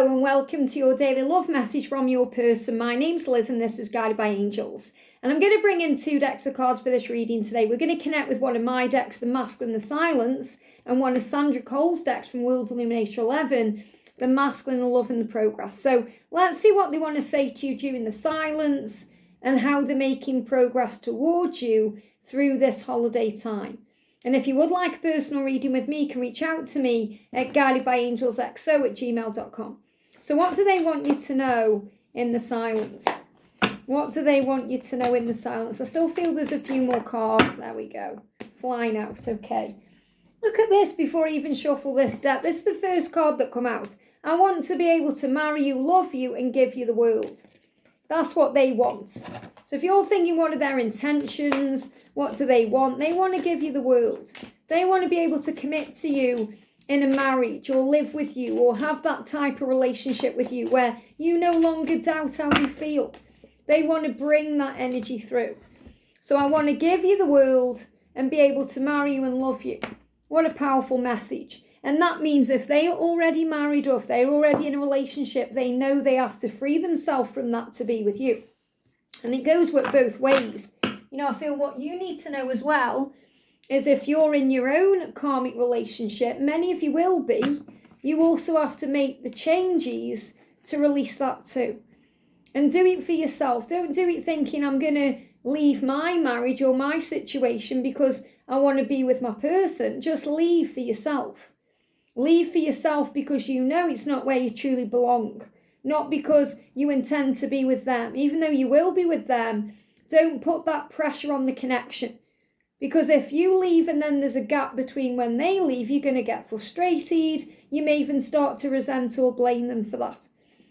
Hello and welcome to your daily love message from your person. My name's Liz and this is Guided by Angels. And I'm going to bring in 2 decks of cards for this reading today. We're going to connect with one of my decks, the Masculine, the Silence, and one of Sandra Cole's decks from World Illuminator 11, the Masculine, the Love and the Progress. So let's see what they want to say to you during the silence and how they're making progress towards you through this holiday time. And if you would like a personal reading with me, you can reach out to me at guidedbyangelsxo@gmail.com. So what do they want you to know in the silence? What do they want you to know in the silence? I still feel there's a few more cards. There we go. Flying out. Okay. Look at this before I even shuffle this deck. This is the first card that come out. I want to be able to marry you, love you, and give you the world. That's what they want. So if you're thinking what are their intentions, what do they want? They want to give you the world. They want to be able to commit to you in a marriage or live with you or have that type of relationship with you where you no longer doubt how you feel. They want to bring that energy through. So I want to give you the world and be able to marry you and love you. What a powerful message. And that means if they are already married or if they're already in a relationship, they know they have to free themselves from that to be with you. And it goes with both ways. You know, I feel what you need to know as well is if you're in your own karmic relationship, many of you will be, you also have to make the changes to release that too. And do it for yourself. Don't do it thinking I'm going to leave my marriage or my situation because I want to be with my person. Just leave for yourself. Leave for yourself because you know it's not where you truly belong. Not because you intend to be with them. Even though you will be with them, don't put that pressure on the connection. Because if you leave and then there's a gap between when they leave, you're going to get frustrated. You may even start to resent or blame them for that.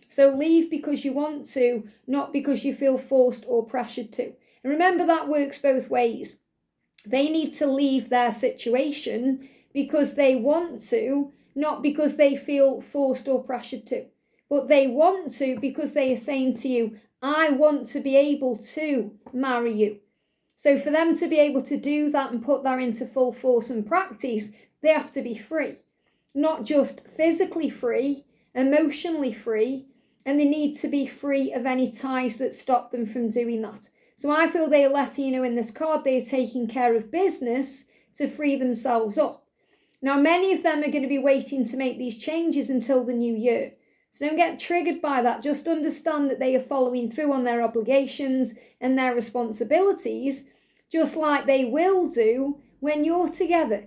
So leave because you want to, not because you feel forced or pressured to. And remember that works both ways. They need to leave their situation because they want to, not because they feel forced or pressured to. But they want to because they are saying to you, I want to be able to marry you. So for them to be able to do that and put that into full force and practice, they have to be free. Not just physically free, emotionally free, and they need to be free of any ties that stop them from doing that. So I feel they are letting you know in this card they are taking care of business to free themselves up. Now, many of them are going to be waiting to make these changes until the new year. So don't get triggered by that. Just understand that they are following through on their obligations and their responsibilities, just like they will do when you're together.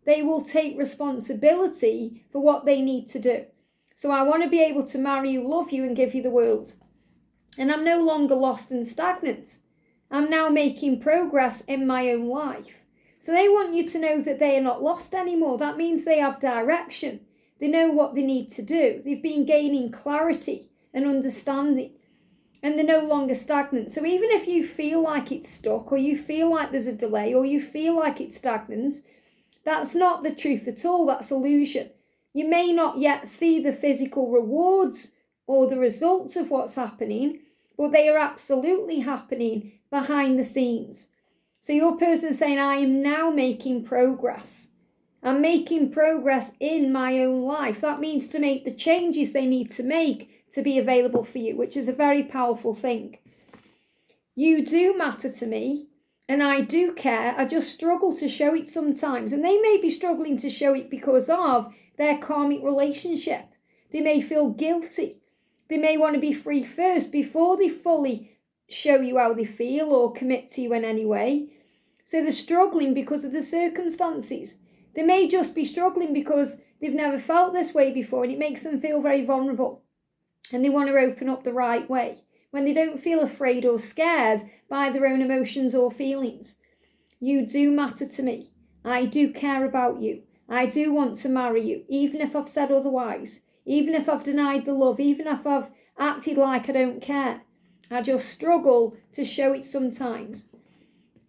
They will take responsibility for what they need to do. So I want to be able to marry you, love you, and give you the world. And I'm no longer lost and stagnant. I'm now making progress in my own life. So they want you to know that they are not lost anymore. That means they have direction. They know what they need to do. They've been gaining clarity and understanding. And they're no longer stagnant. So even if you feel like it's stuck or you feel like there's a delay or you feel like it's stagnant, that's not the truth at all. That's illusion. You may not yet see the physical rewards or the results of what's happening, but they are absolutely happening behind the scenes. So your person's saying, I am now making progress. I'm making progress in my own life. That means to make the changes they need to make to be available for you, which is a very powerful thing. You do matter to me, and I do care. I just struggle to show it sometimes. And they may be struggling to show it because of their karmic relationship. They may feel guilty. They may want to be free first before they fully show you how they feel or commit to you in any way. So they're struggling because of the circumstances. They may just be struggling because they've never felt this way before and it makes them feel very vulnerable. And they want to open up the right way when they don't feel afraid or scared by their own emotions or feelings. You do matter to me. I do care about you. I do want to marry you, even if I've said otherwise, even if I've denied the love, even if I've acted like I don't care. I just struggle to show it sometimes.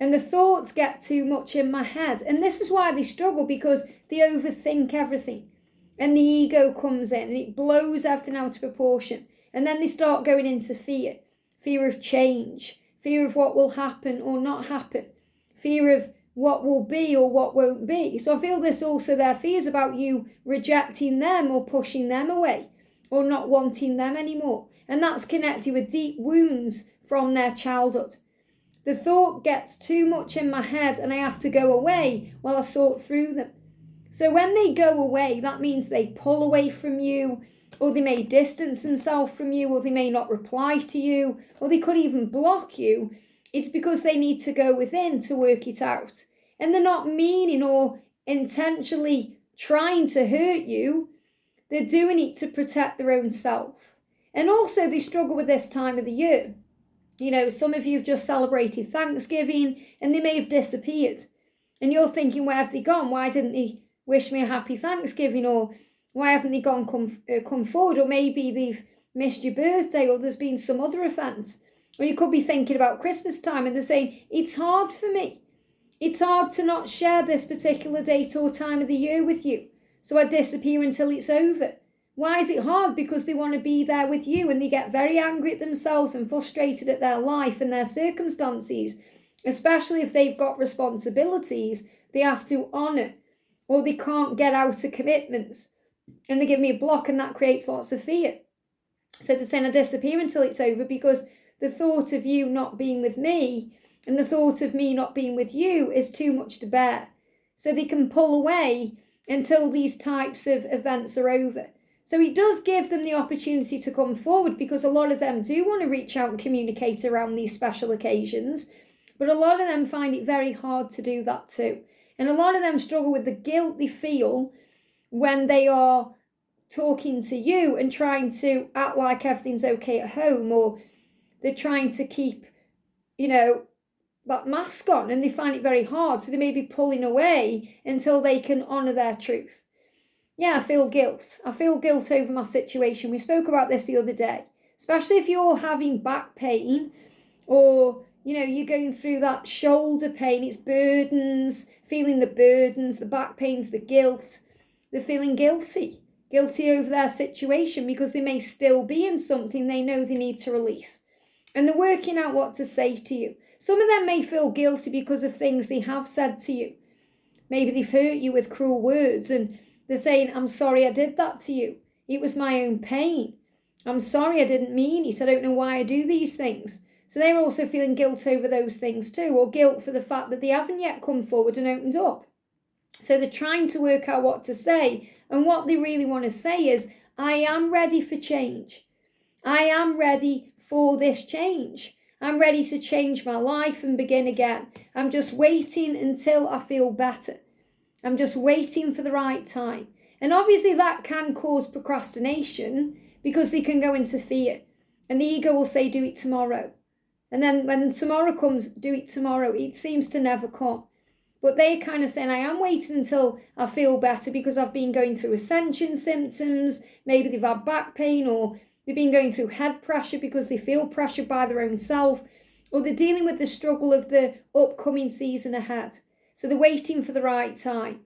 And the thoughts get too much in my head. And this is why they struggle, because they overthink everything. And the ego comes in and it blows everything out of proportion. And then they start going into fear. Fear of change. Fear of what will happen or not happen. Fear of what will be or what won't be. So I feel this also, their fears about you rejecting them or pushing them away. or not wanting them anymore. And that's connected with deep wounds from their childhood. The thought gets too much in my head and I have to go away while I sort through them. So when they go away, that means they pull away from you, or they may distance themselves from you, or they may not reply to you, or they could even block you. It's because they need to go within to work it out. And they're not meaning or intentionally trying to hurt you. They're doing it to protect their own self. And also they struggle with this time of the year. You know, some of you have just celebrated Thanksgiving and they may have disappeared. And you're thinking, where have they gone? Why didn't they wish me a happy Thanksgiving? Or why haven't they come forward? Or maybe they've missed your birthday, or there's been some other event. Or you could be thinking about Christmas time and they're saying, it's hard for me. It's hard to not share this particular date or time of the year with you. So I disappear until it's over. Why is it hard? Because they want to be there with you and they get very angry at themselves and frustrated at their life and their circumstances, especially if they've got responsibilities they have to honour, or they can't get out of commitments and they give me a block, and that creates lots of fear. So they're saying I disappear until it's over because the thought of you not being with me and the thought of me not being with you is too much to bear. So they can pull away until these types of events are over. So it does give them the opportunity to come forward, because a lot of them do want to reach out and communicate around these special occasions, but a lot of them find it very hard to do that too. And a lot of them struggle with the guilt they feel when they are talking to you and trying to act like everything's okay at home, or they're trying to keep, that mask on, and they find it very hard. So they may be pulling away until they can honour their truth. Yeah, I feel guilt. I feel guilt over my situation. We spoke about this the other day, especially if you're having back pain, or, you're going through that shoulder pain. It's burdens, feeling the burdens, the back pains, the guilt. They're feeling guilty over their situation because they may still be in something they know they need to release. And they're working out what to say to you. Some of them may feel guilty because of things they have said to you. Maybe they've hurt you with cruel words and they're saying, I'm sorry I did that to you. It was my own pain. I'm sorry, I didn't mean it. I don't know why I do these things. So they're also feeling guilt over those things too, or guilt for the fact that they haven't yet come forward and opened up. So they're trying to work out what to say. And what they really want to say is, I am ready for change. I am ready for this change. I'm ready to change my life and begin again. I'm just waiting until I feel better. I'm just waiting for the right time. And obviously that can cause procrastination because they can go into fear. And the ego will say, do it tomorrow. And then when tomorrow comes, do it tomorrow. It seems to never come. But they're kind of saying, I am waiting until I feel better because I've been going through ascension symptoms. Maybe they've had back pain, or they've been going through head pressure because they feel pressured by their own self, or they're dealing with the struggle of the upcoming season ahead. So they're waiting for the right time.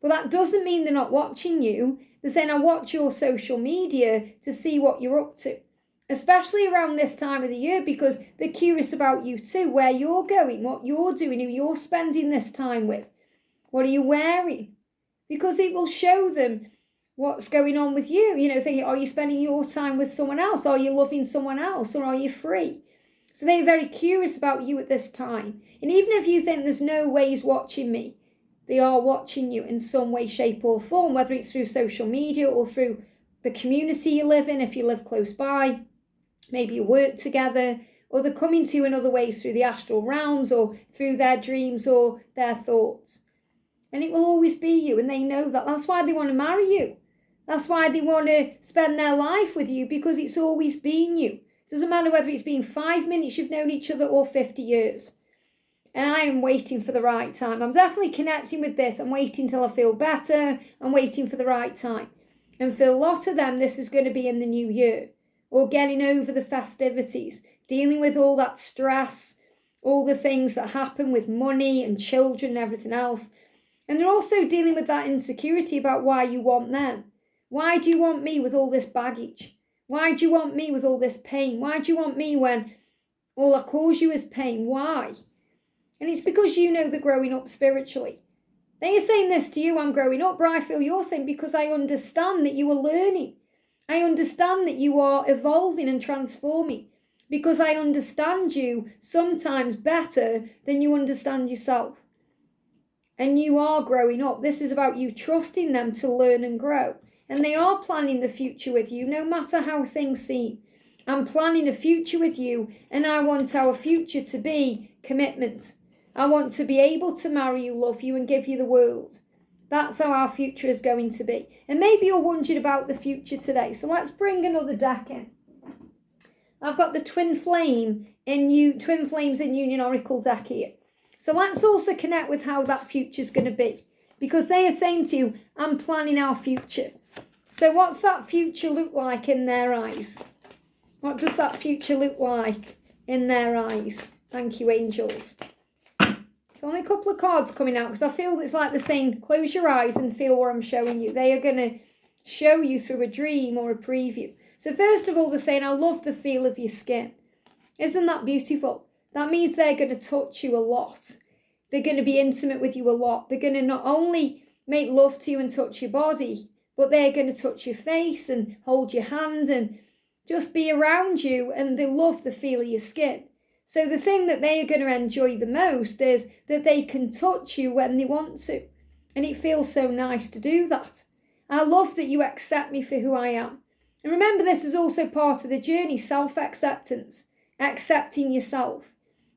But that doesn't mean they're not watching you. They're saying, I watch your social media to see what you're up to, especially around this time of the year, because they're curious about you too, where you're going, what you're doing, who you're spending this time with. What are you wearing? Because it will show them what's going on with you. Thinking, are you spending your time with someone else? Are you loving someone else? Or are you free? So they're very curious about you at this time. And even if you think there's no way he's watching me, they are watching you in some way, shape or form, whether it's through social media or through the community you live in, if you live close by. Maybe you work together, or they're coming to you in other ways through the astral realms or through their dreams or their thoughts. And it will always be you, and they know that. That's why they want to marry you. That's why they want to spend their life with you, because it's always been you. It doesn't matter whether it's been 5 minutes you've known each other or 50 years. And I am waiting for the right time. I'm definitely connecting with this. I'm waiting till I feel better. I'm waiting for the right time. And for a lot of them, this is going to be in the new year, or getting over the festivities, dealing with all that stress, all the things that happen with money and children and everything else. And they're also dealing with that insecurity about why you want them. Why do you want me with all this baggage? Why do you want me with all this pain? Why do you want me when all I cause you is pain? Why? And it's because you know they're growing up spiritually. They're saying this to you, I'm growing up, but I feel you're saying because I understand that you are learning. I understand that you are evolving and transforming because I understand you sometimes better than you understand yourself. And you are growing up. This is about you trusting them to learn and grow. And they are planning the future with you, no matter how things seem. I'm planning a future with you, and I want our future to be commitment. I want to be able to marry you, love you, and give you the world. That's how our future is going to be. And maybe you're wondering about the future today. So let's bring another deck in. I've got the Twin Flames in Union Oracle deck here. So let's also connect with how that future is going to be. Because they are saying to you, I'm planning our future. So what's that future look like in their eyes? What does that future look like in their eyes? Thank you, angels. It's only a couple of cards coming out because I feel it's like they're saying, close your eyes and feel what I'm showing you. They are going to show you through a dream or a preview. So first of all, they're saying, I love the feel of your skin. Isn't that beautiful? That means they're going to touch you a lot. They're going to be intimate with you a lot. They're going to not only make love to you and touch your body, but they're going to touch your face and hold your hand and just be around you, and they love the feel of your skin. So the thing that they are going to enjoy the most is that they can touch you when they want to. And it feels so nice to do that. I love that you accept me for who I am. And remember, this is also part of the journey, self-acceptance, accepting yourself.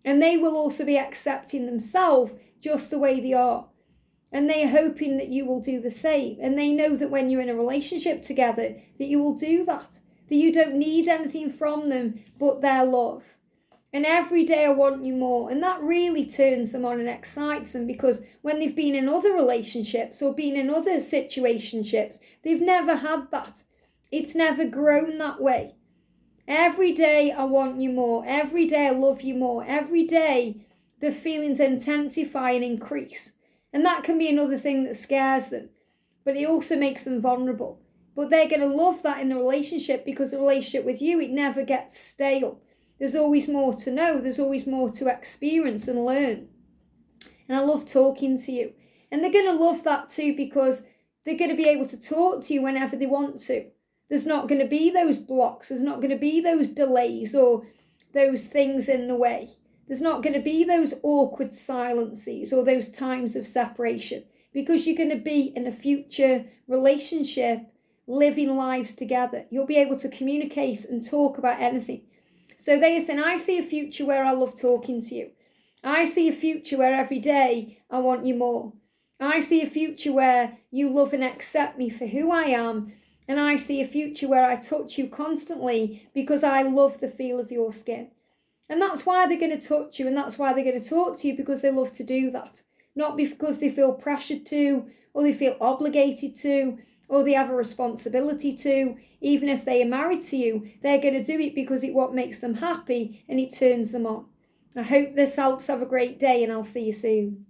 And they will also be accepting themselves just the way they are. And they are hoping that you will do the same. And they know that when you're in a relationship together, that you will do that. That you don't need anything from them but their love. And every day I want you more. And that really turns them on and excites them, because when they've been in other relationships or been in other situationships, they've never had that. It's never grown that way. Every day I want you more. Every day I love you more. Every day the feelings intensify and increase. And that can be another thing that scares them. But it also makes them vulnerable. But they're going to love that in the relationship, because the relationship with you, it never gets stale. There's always more to know. There's always more to experience and learn. And I love talking to you. And they're going to love that too, because they're going to be able to talk to you whenever they want to. There's not going to be those blocks. There's not going to be those delays or those things in the way. There's not going to be those awkward silences or those times of separation, because you're going to be in a future relationship, living lives together. You'll be able to communicate and talk about anything. So they are saying, I see a future where I love talking to you. I see a future where every day I want you more. I see a future where you love and accept me for who I am. And I see a future where I touch you constantly because I love the feel of your skin. And that's why they're going to touch you, and that's why they're going to talk to you, because they love to do that. Not because they feel pressured to, or they feel obligated to, or they have a responsibility to. Even if they are married to you, they're going to do it because it's what makes them happy and it turns them on. I hope this helps. Have a great day, and I'll see you soon.